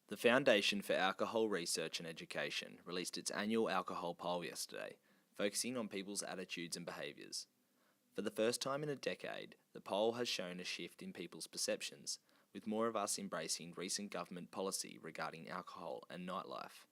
The Foundation for Alcohol Research and Education released its annual alcohol poll yesterday, focusing on people's attitudes and behaviours. For the first time in a decade, the poll has shown a shift in people's perceptions, with more of us embracing recent government policy regarding alcohol and nightlife.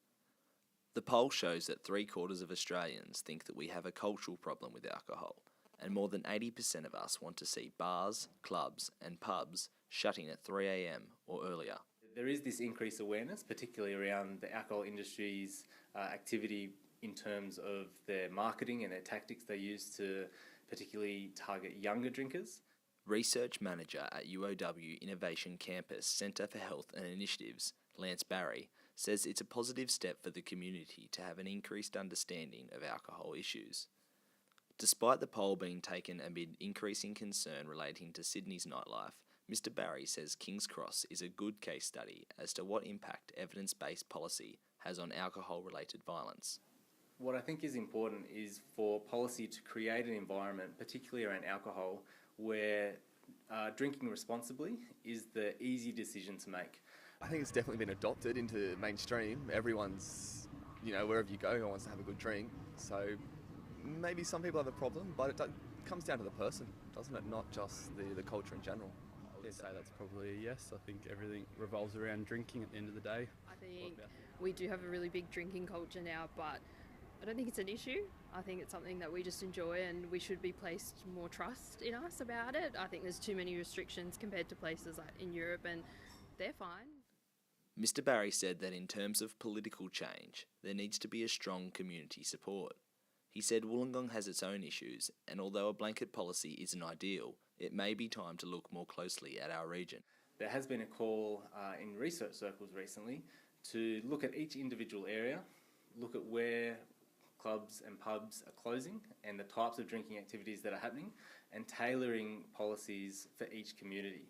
The poll shows that 3/4 of Australians think that we have a cultural problem with alcohol, and more than 80% of us want to see bars, clubs and pubs shutting at 3 a.m. or earlier. There is this increased awareness, particularly around the alcohol industry's activity in terms of their marketing and their tactics they use to particularly target younger drinkers. Research Manager at UOW Innovation Campus Centre for Health and Initiatives, Lance Barrie, says it's a positive step for the community to have an increased understanding of alcohol issues. Despite the poll being taken amid increasing concern relating to Sydney's nightlife, Mr Barrie says King's Cross is a good case study as to what impact evidence-based policy has on alcohol-related violence. What I think is important is for policy to create an environment, particularly around alcohol, where drinking responsibly is the easy decision to make. I think it's definitely been adopted into mainstream. Everyone's, wherever you go, everyone wants to have a good drink. So maybe some people have a problem, but it comes down to the person, doesn't it? Not just the culture in general. I would say that's probably a yes. I think everything revolves around drinking at the end of the day. I think we do have a really big drinking culture now, but I don't think it's an issue. I think it's something that we just enjoy, and we should be placed more trust in us about it. I think there's too many restrictions compared to places like in Europe, and they're fine. Mr Barrie said that in terms of political change, there needs to be a strong community support. He said Wollongong has its own issues, and although a blanket policy isn't ideal, it may be time to look more closely at our region. There has been a call in research circles recently to look at each individual area, look at where clubs and pubs are closing and the types of drinking activities that are happening, and tailoring policies for each community.